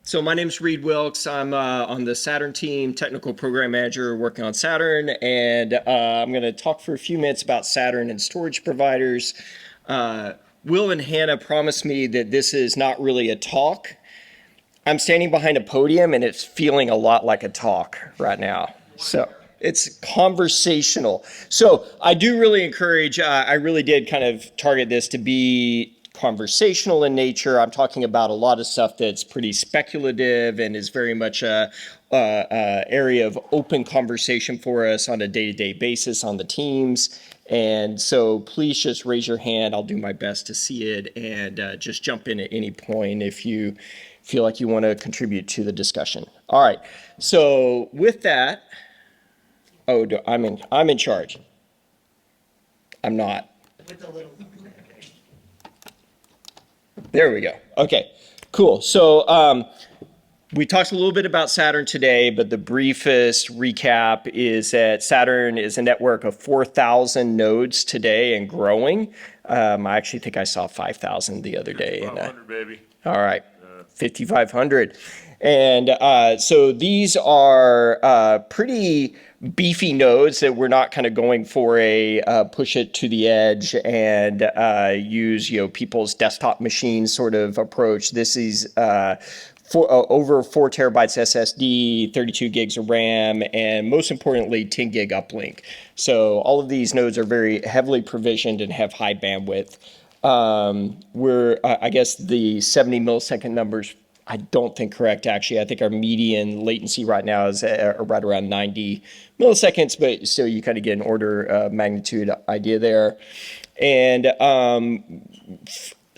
So my name's Reid Wilkes. I'm on the Saturn team, technical program manager working on Saturn, and I'm going to talk for a few minutes about Saturn and storage providers. Uh, Will and Hannah promised me that this is not really a talk. I'm standing behind a podium, and it's feeling a lot like a talk right now. So it's conversational. So I do really encourage, I really did kind of target this to be conversational in nature. I'm talking about a lot of stuff that's pretty speculative and is very much a area of open conversation for us on a day-to-day basis on the teams. And so please just raise your hand. I'll do my best to see it, and just jump in at any point if you feel like you want to contribute to the discussion. All right. So with that, I'm in charge. I'm not. There we go. Okay, cool. So we talked a little bit about Saturn today, but the briefest recap is that Saturn is a network of 4,000 nodes today and growing. I actually think I saw 5,000 the other day. 500, baby. All right, 5,500. And so these are pretty beefy nodes that we're not kind of going for a push it to the edge and use people's desktop machines sort of approach. This is over 4 terabytes SSD, 32 gigs of RAM, and most importantly, 10 gig uplink. So all of these nodes are very heavily provisioned and have high bandwidth. I guess the 70 millisecond numbers, I don't think correct, actually. I think our median latency right now is right around 90 milliseconds, but still you kind of get an order of magnitude idea there. And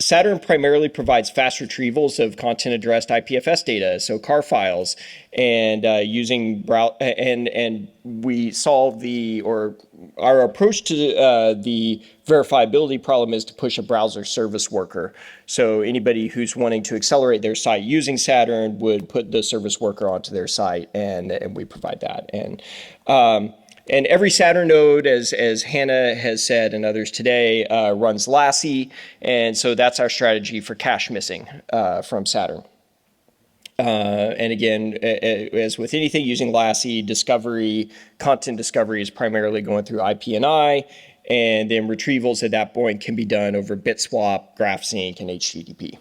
Saturn primarily provides fast retrievals of content addressed IPFS data, so car files, and and we solve our approach to the verifiability problem is to push a browser service worker. So anybody who's wanting to accelerate their site using Saturn would put the service worker onto their site, and we provide that. And every Saturn node, as Hannah has said and others today, runs LASI. And so that's our strategy for cache missing from Saturn. And again, as with anything using LASI, content discovery is primarily going through IP&I. And then retrievals at that point can be done over BitSwap, GraphSync, and HTTP.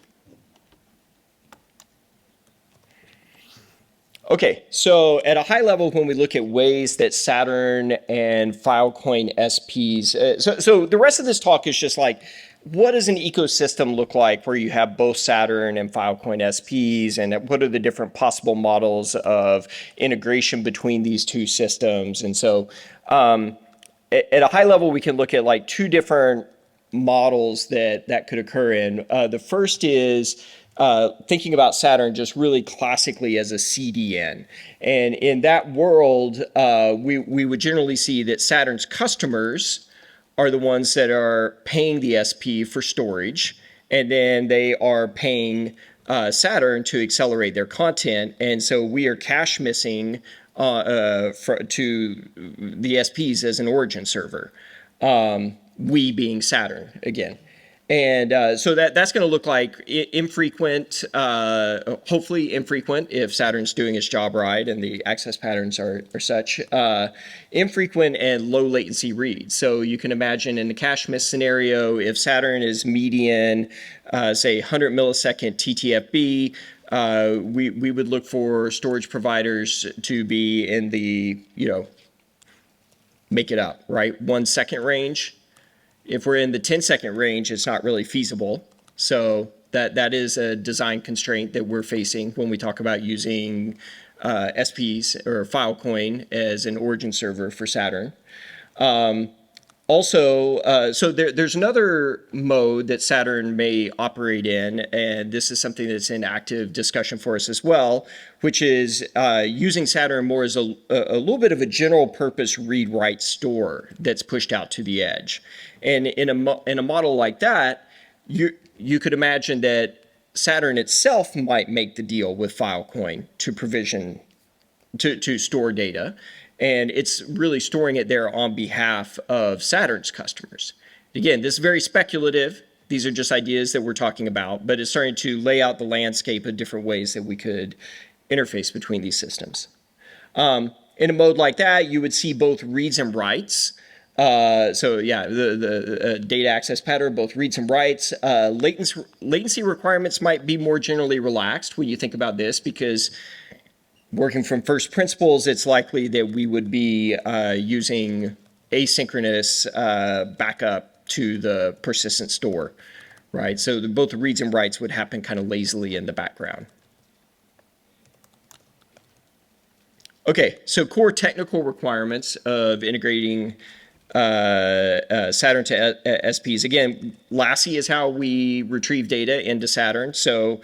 Okay, so at a high level, when we look at ways that Saturn and Filecoin SPs, so the rest of this talk is just like, what does an ecosystem look like where you have both Saturn and Filecoin SPs, and what are the different possible models of integration between these two systems? And so at a high level, we can look at like two different models that could occur in. The first is thinking about Saturn just really classically as a CDN. And in that world, we would generally see that Saturn's customers are the ones that are paying the SP for storage, and then they are paying Saturn to accelerate their content. And so we are cache missing to the SPs as an origin server, we being Saturn again. And so that's going to look like infrequent, hopefully infrequent if Saturn's doing its job right and the access patterns are such, infrequent and low latency reads. So you can imagine in the cache miss scenario, if Saturn is median, say 100 millisecond TTFB, we would look for storage providers to be in the, make it up, right? 1 second range. If we're in the 10-second range, it's not really feasible. So that is a design constraint that we're facing when we talk about using SPs or Filecoin as an origin server for Saturn. So there's another mode that Saturn may operate in, and this is something that's in active discussion for us as well, which is using Saturn more as a little bit of a general purpose read-write store that's pushed out to the edge. And in a model like that, you could imagine that Saturn itself might make the deal with Filecoin to provision, to store data. And it's really storing it there on behalf of Saturn's customers. Again, this is very speculative, These are just ideas that we're talking about, but it's starting to lay out the landscape of different ways that we could interface between these systems. In a mode like that, you would see both reads and writes. So yeah, the data access pattern, both reads and writes. Latency requirements might be more generally relaxed when you think about this, because working from first principles, it's likely that we would be using asynchronous backup to the persistent store, right? So both the reads and writes would happen kind of lazily in the background. Okay, so core technical requirements of integrating Saturn to SPs. Again, Lassie is how we retrieve data into Saturn. So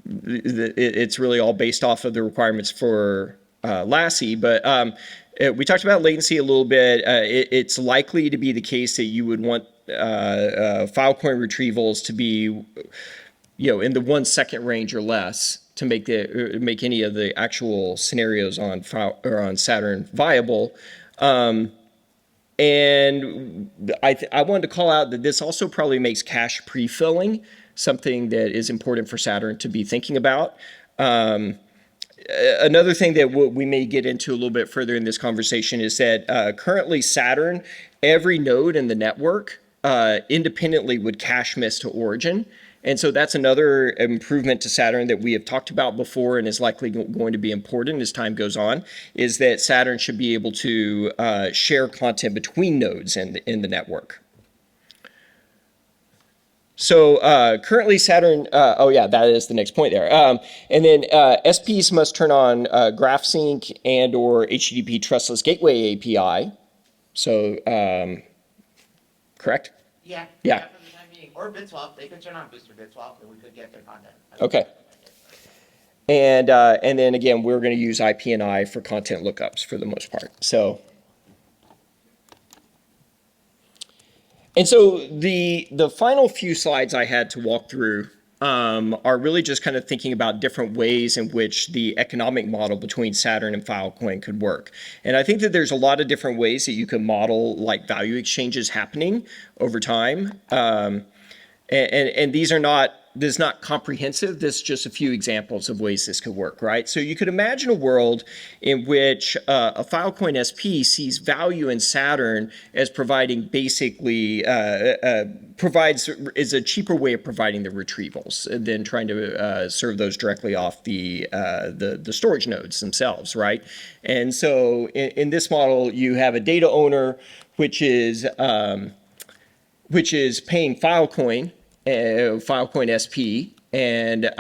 it's really all based off of the requirements for Lassie. But we talked about latency a little bit. It's likely to be the case that you would want Filecoin retrievals to be, in the 1 second range or less to make any of the actual scenarios on Saturn viable. And I wanted to call out that this also probably makes cache pre-filling something that is important for Saturn to be thinking about. Another thing that we may get into a little bit further in this conversation is that currently Saturn, every node in the network independently would cache miss to origin. And so that's another improvement to Saturn that we have talked about before and is likely going to be important as time goes on, is that Saturn should be able to share content between nodes in the network. So currently Saturn, that is the next point there. And then SPs must turn on GraphSync and or HTTP Trustless Gateway API. So, correct? Yeah. Yeah. Or BitSwap, they could turn on Booster BitSwap and we could get their content. Okay. And then again, we're going to use IPNI for content lookups for the most part. So the final few slides I had to walk through are really just kind of thinking about different ways in which the economic model between Saturn and Filecoin could work. And I think that there's a lot of different ways that you can model like value exchanges happening over time. And these are not, this is not comprehensive. This is just a few examples of ways this could work, right? So you could imagine a world in which a Filecoin SP sees value in Saturn as providing basically, is a cheaper way of providing the retrievals than trying to serve those directly off the storage nodes themselves, right? And so in this model, you have a data owner, which is paying Filecoin, Filecoin SP, and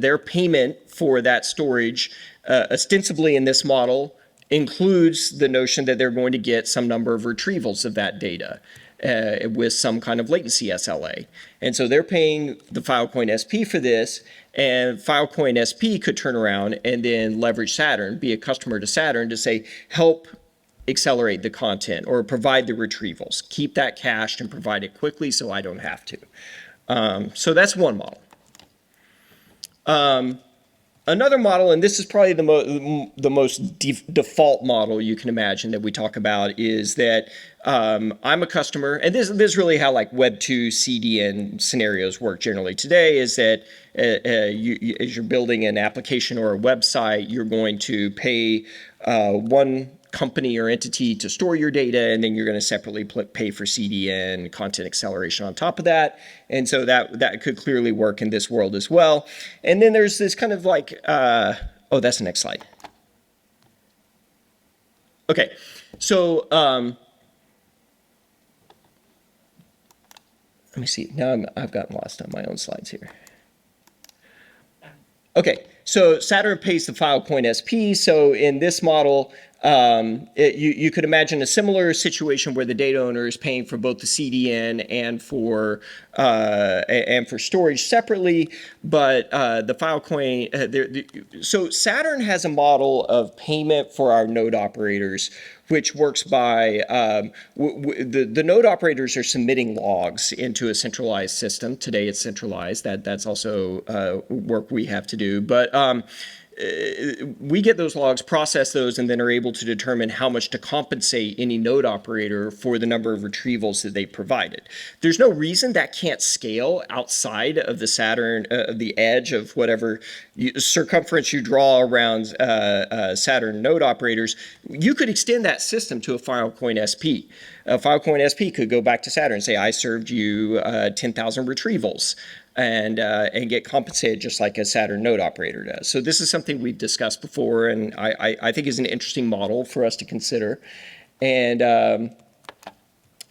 their payment for that storage ostensibly in this model includes the notion that they're going to get some number of retrievals of that data with some kind of latency SLA. And so they're paying the Filecoin SP for this, and Filecoin SP could turn around and then leverage Saturn, be a customer to Saturn to say, help accelerate the content or provide the retrievals. Keep that cached and provide it quickly so I don't have to. So that's one model. Another model, and this is probably the most default model you can imagine that we talk about, is that I'm a customer, and this is really how like Web 2 CDN scenarios work generally today, is that as you're building an application or a website, you're going to pay one company or entity to store your data, and then you're going to separately pay for CDN content acceleration on top of that. And so that could clearly work in this world as well. And then there's this kind of like, that's the next slide. Okay, so let me see. Now I've gotten lost on my own slides here. Okay, so Saturn pays the Filecoin SP. So in this model, you could imagine a similar situation where the data owner is paying for both the CDN and for storage separately, but the Filecoin. So Saturn has a model of payment for our node operators, which works by the node operators are submitting logs into a centralized system. Today it's centralized. That's also work we have to do, but we get those logs, process those, and then are able to determine how much to compensate any node operator for the number of retrievals that they provided. There's no reason that can't scale outside of the Saturn, the edge of whatever circumference you draw around Saturn node operators. You could extend that system to a Filecoin SP. A Filecoin SP could go back to Saturn and say, I served you 10,000 retrievals. And get compensated just like a Saturn node operator does. So this is something we've discussed before, and I think is an interesting model for us to consider.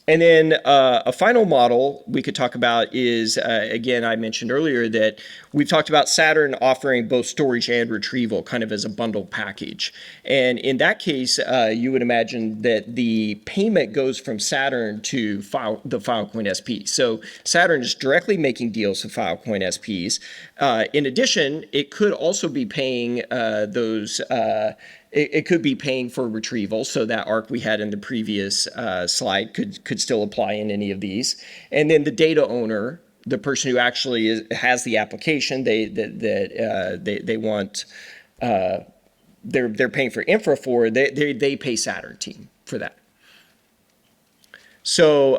And then a final model we could talk about is, again, I mentioned earlier that we've talked about Saturn offering both storage and retrieval kind of as a bundled package. And in that case, you would imagine that the payment goes from Saturn to the Filecoin SP. So Saturn is directly making deals with Filecoin SPs. In addition, it could also be paying those it could be paying for retrieval, so that arc we had in the previous slide could still apply in any of these. And then the data owner, the person who actually has the application, they want they're paying for infra for, they pay Saturn team for that. So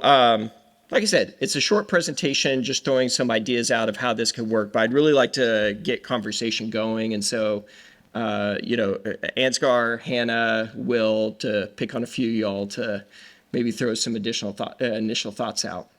like I said, it's a short presentation, just throwing some ideas out of how this could work, but I'd really like to get conversation going. And so Ansgar, Hannah, Will, to pick on a few of y'all to maybe throw some additional initial thoughts out.